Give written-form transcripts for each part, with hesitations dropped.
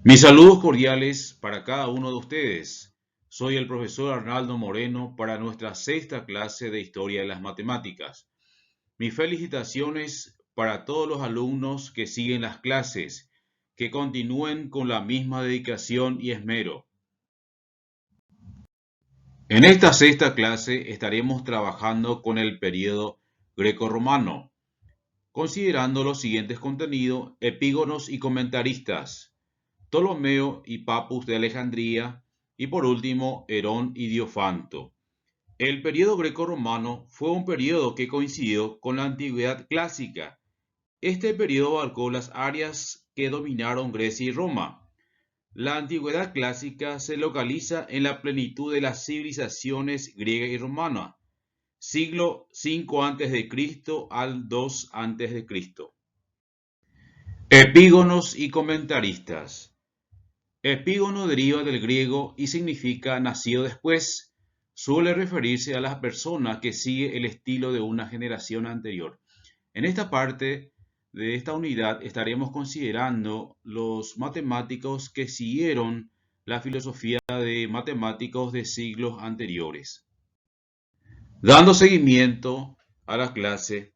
Mis saludos cordiales para cada uno de ustedes. Soy el profesor Arnaldo Moreno para nuestra sexta clase de Historia de las Matemáticas. Mis felicitaciones para todos los alumnos que siguen las clases, que continúen con la misma dedicación y esmero. En esta sexta clase estaremos trabajando con el periodo grecorromano, considerando los siguientes contenidos: epígonos y comentaristas, Ptolomeo y Papus de Alejandría, y por último, Herón y Diofanto. El periodo grecorromano fue un periodo que coincidió con la antigüedad clásica. Este periodo abarcó las áreas que dominaron Grecia y Roma. La antigüedad clásica se localiza en la plenitud de las civilizaciones griega y romana, siglo V a.C. al 2 a.C. Epígonos y comentaristas. Epígono deriva del griego y significa nacido después. Suele referirse a la persona que sigue el estilo de una generación anterior. En esta parte de esta unidad estaremos considerando los matemáticos que siguieron la filosofía de matemáticos de siglos anteriores. Dando seguimiento a la clase,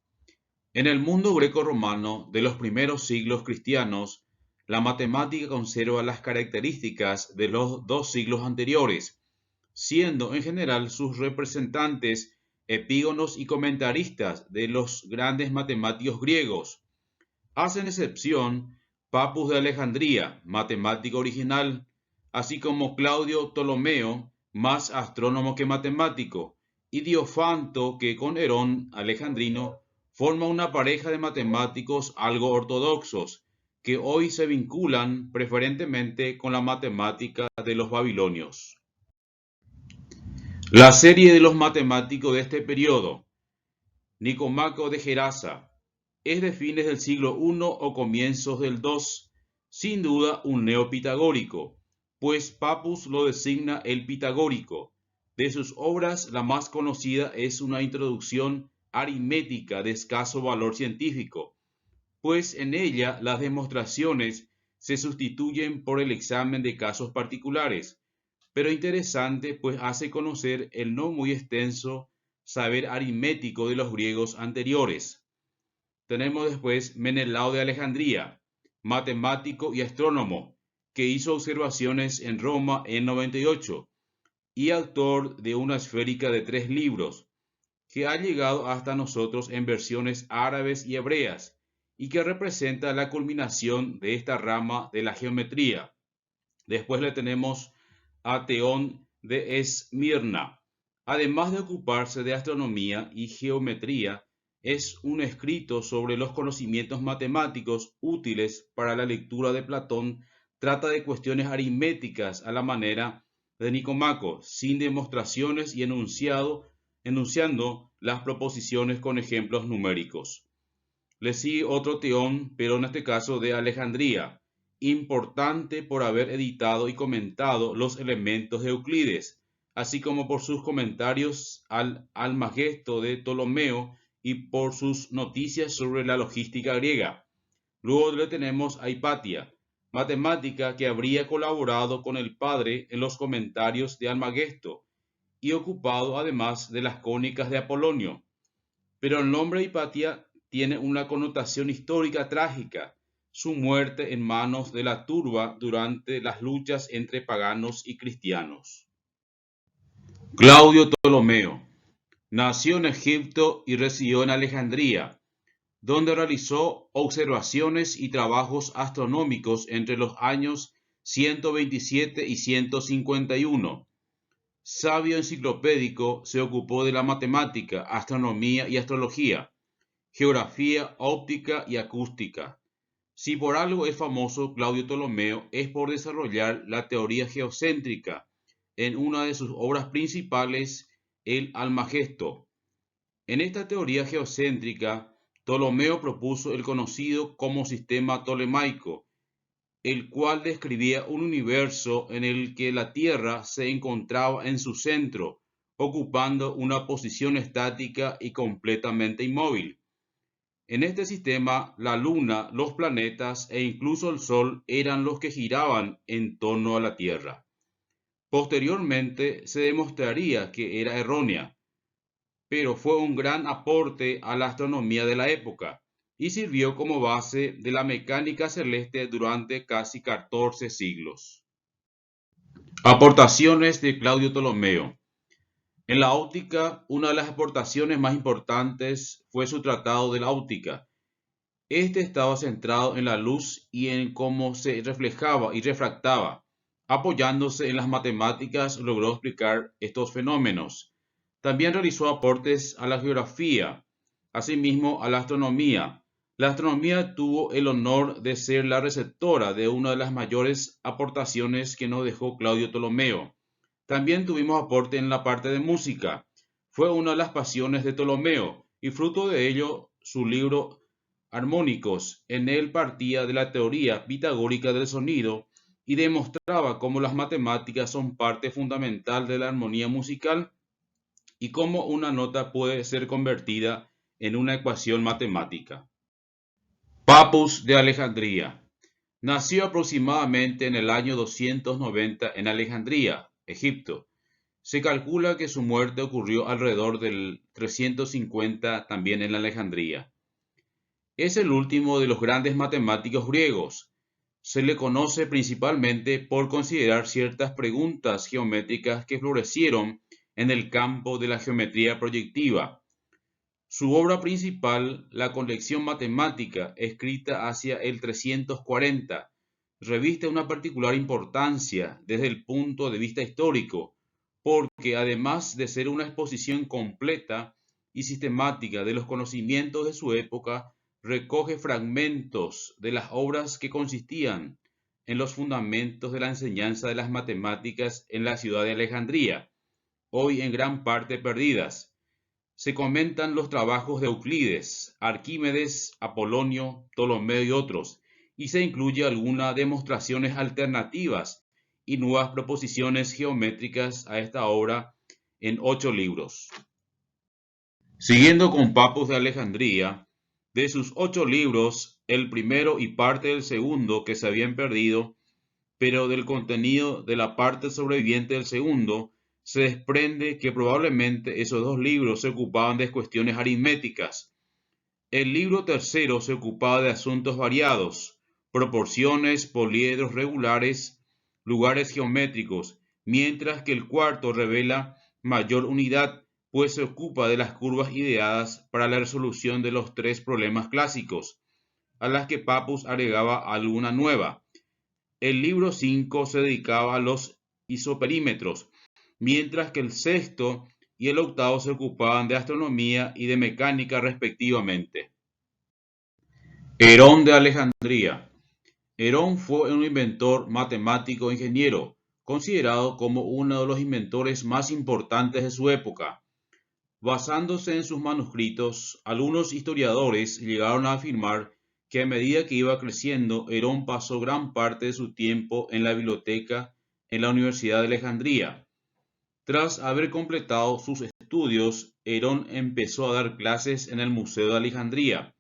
en el mundo greco-romano de los primeros siglos cristianos, la matemática conserva las características de los dos siglos anteriores, siendo en general sus representantes epígonos y comentaristas de los grandes matemáticos griegos. Hacen excepción Papus de Alejandría, matemático original, así como Claudio Ptolomeo, más astrónomo que matemático, y Diofanto, que con Herón alejandrino forma una pareja de matemáticos algo ortodoxos, que hoy se vinculan preferentemente con la matemática de los babilonios. La serie de los matemáticos de este periodo: Nicomaco de Gerasa, es de fines del siglo I o comienzos del II, sin duda un neopitagórico, pues Papus lo designa el pitagórico. De sus obras, la más conocida es una introducción aritmética de escaso valor científico, pues en ella las demostraciones se sustituyen por el examen de casos particulares, pero interesante pues hace conocer el no muy extenso saber aritmético de los griegos anteriores. Tenemos después Menelao de Alejandría, matemático y astrónomo, que hizo observaciones en Roma en 98 y autor de una esférica de 3 libros, que ha llegado hasta nosotros en versiones árabes y hebreas, y que representa la culminación de esta rama de la geometría. Después le tenemos a Teón de Esmirna. Además de ocuparse de astronomía y geometría, es un escrito sobre los conocimientos matemáticos útiles para la lectura de Platón. Trata de cuestiones aritméticas a la manera de Nicomaco, sin demostraciones y enunciando las proposiciones con ejemplos numéricos. Le sigue otro Teón, pero en este caso de Alejandría, importante por haber editado y comentado los elementos de Euclides, así como por sus comentarios al Almagesto de Ptolomeo y por sus noticias sobre la logística griega. Luego le tenemos a Hipatia, matemática que habría colaborado con el padre en los comentarios de Almagesto y ocupado además de las cónicas de Apolonio. Pero el nombre Hipatia tiene una connotación histórica trágica: su muerte en manos de la turba durante las luchas entre paganos y cristianos. Claudio Ptolomeo nació en Egipto y residió en Alejandría, donde realizó observaciones y trabajos astronómicos entre los años 127 y 151. Sabio enciclopédico, se ocupó de la matemática, astronomía y astrología, geografía, óptica y acústica. Si por algo es famoso Claudio Ptolomeo, es por desarrollar la teoría geocéntrica en una de sus obras principales, el Almagesto. En esta teoría geocéntrica, Ptolomeo propuso el conocido como sistema tolemaico, el cual describía un universo en el que la Tierra se encontraba en su centro, ocupando una posición estática y completamente inmóvil. En este sistema, la Luna, los planetas e incluso el Sol eran los que giraban en torno a la Tierra. Posteriormente se demostraría que era errónea, pero fue un gran aporte a la astronomía de la época y sirvió como base de la mecánica celeste durante casi 14 siglos. Aportaciones de Claudio Ptolomeo. En la óptica, una de las aportaciones más importantes fue su Tratado de la Óptica. Este estaba centrado en la luz y en cómo se reflejaba y refractaba. Apoyándose en las matemáticas, logró explicar estos fenómenos. También realizó aportes a la geografía, asimismo a la astronomía. La astronomía tuvo el honor de ser la receptora de una de las mayores aportaciones que nos dejó Claudio Ptolomeo. También tuvimos aporte en la parte de música. Fue una de las pasiones de Ptolomeo y fruto de ello su libro Armónicos. En él partía de la teoría pitagórica del sonido y demostraba cómo las matemáticas son parte fundamental de la armonía musical y cómo una nota puede ser convertida en una ecuación matemática. Papus de Alejandría. Nació aproximadamente en el año 290 en Alejandría, Egipto. Se calcula que su muerte ocurrió alrededor del 350 también en Alejandría. Es el último de los grandes matemáticos griegos. Se le conoce principalmente por considerar ciertas preguntas geométricas que florecieron en el campo de la geometría proyectiva. Su obra principal, la colección matemática, escrita hacia el 340, reviste una particular importancia desde el punto de vista histórico, porque además de ser una exposición completa y sistemática de los conocimientos de su época, recoge fragmentos de las obras que consistían en los fundamentos de la enseñanza de las matemáticas en la ciudad de Alejandría, hoy en gran parte perdidas. Se comentan los trabajos de Euclides, Arquímedes, Apolonio, Ptolomeo y otros, y se incluye algunas demostraciones alternativas y nuevas proposiciones geométricas a esta obra en 8 libros. Siguiendo con Papus de Alejandría, de sus 8 libros, el primero y parte del segundo que se habían perdido, pero del contenido de la parte sobreviviente del segundo, se desprende que probablemente esos 2 libros se ocupaban de cuestiones aritméticas. El libro tercero se ocupaba de asuntos variados, proporciones, poliedros regulares, lugares geométricos, mientras que el cuarto revela mayor unidad, pues se ocupa de las curvas ideadas para la resolución de los 3 problemas clásicos, a las que Papus agregaba alguna nueva. El libro 5 se dedicaba a los isoperímetros, mientras que el sexto y el octavo se ocupaban de astronomía y de mecánica respectivamente. Herón de Alejandría. Herón fue un inventor matemático e ingeniero, considerado como uno de los inventores más importantes de su época. Basándose en sus manuscritos, algunos historiadores llegaron a afirmar que a medida que iba creciendo, Herón pasó gran parte de su tiempo en la biblioteca en la Universidad de Alejandría. Tras haber completado sus estudios, Herón empezó a dar clases en el Museo de Alejandría,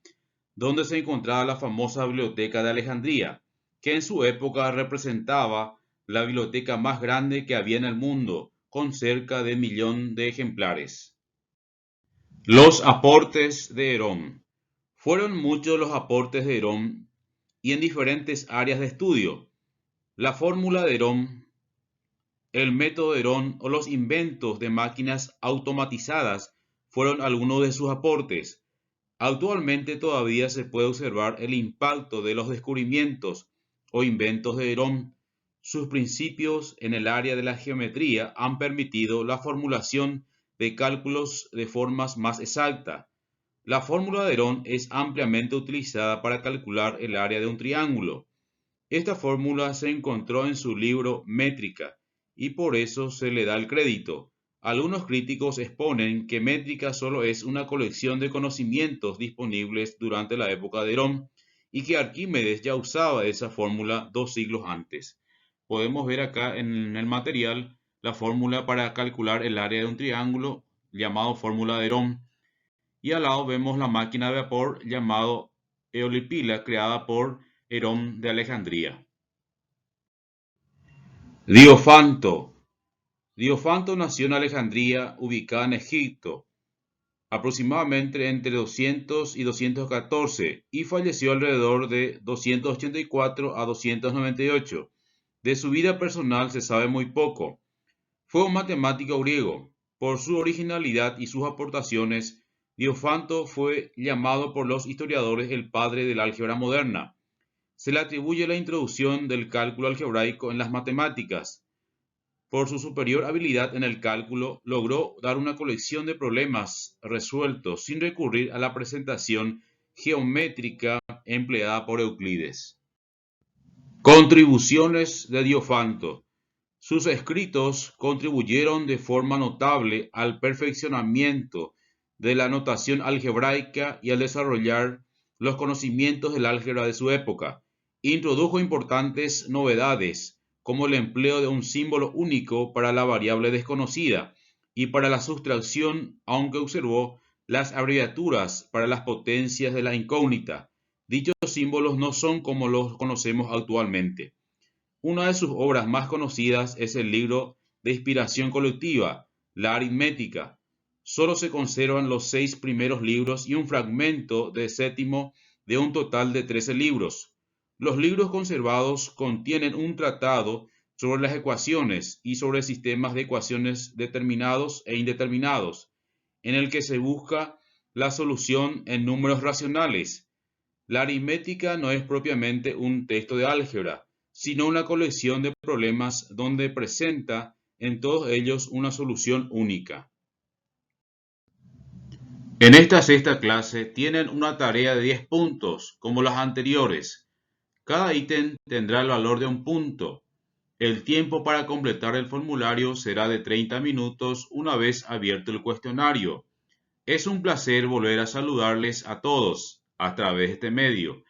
donde se encontraba la famosa Biblioteca de Alejandría, que en su época representaba la biblioteca más grande que había en el mundo, con cerca de 1.000.000 de ejemplares. Los aportes de Herón. Fueron muchos los aportes de Herón y en diferentes áreas de estudio. La fórmula de Herón, el método de Herón o los inventos de máquinas automatizadas fueron algunos de sus aportes. Actualmente todavía se puede observar el impacto de los descubrimientos o inventos de Herón. Sus principios en el área de la geometría han permitido la formulación de cálculos de formas más exactas. La fórmula de Herón es ampliamente utilizada para calcular el área de un triángulo. Esta fórmula se encontró en su libro Métrica y por eso se le da el crédito. Algunos críticos exponen que métrica solo es una colección de conocimientos disponibles durante la época de Herón y que Arquímedes ya usaba esa fórmula 2 siglos antes. Podemos ver acá en el material la fórmula para calcular el área de un triángulo llamado fórmula de Herón. y al lado vemos la máquina de vapor llamado Eolipila, creada por Herón de Alejandría. Diofanto. Diofanto nació en Alejandría, ubicada en Egipto, aproximadamente entre 200 y 214, y falleció alrededor de 284 a 298. De su vida personal se sabe muy poco. Fue un matemático griego. Por su originalidad y sus aportaciones, Diofanto fue llamado por los historiadores el padre del álgebra moderna. Se le atribuye la introducción del cálculo algebraico en las matemáticas. Por su superior habilidad en el cálculo, logró dar una colección de problemas resueltos sin recurrir a la presentación geométrica empleada por Euclides. Contribuciones de Diofanto. Sus escritos contribuyeron de forma notable al perfeccionamiento de la notación algebraica y al desarrollar los conocimientos del álgebra de su época. Introdujo importantes novedades, como el empleo de un símbolo único para la variable desconocida y para la sustracción, aunque observó las abreviaturas para las potencias de la incógnita. Dichos símbolos no son como los conocemos actualmente. Una de sus obras más conocidas es el libro de inspiración colectiva, La aritmética. Solo se conservan los 6 primeros libros y un fragmento del séptimo de un total de 13 libros. Los libros conservados contienen un tratado sobre las ecuaciones y sobre sistemas de ecuaciones determinados e indeterminados, en el que se busca la solución en números racionales. La aritmética no es propiamente un texto de álgebra, sino una colección de problemas donde presenta en todos ellos una solución única. En esta sexta clase tienen una tarea de 10 puntos, como las anteriores. Cada ítem tendrá el valor de un punto. El tiempo para completar el formulario será de 30 minutos una vez abierto el cuestionario. Es un placer volver a saludarles a todos a través de este medio.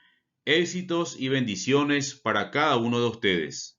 Éxitos y bendiciones para cada uno de ustedes.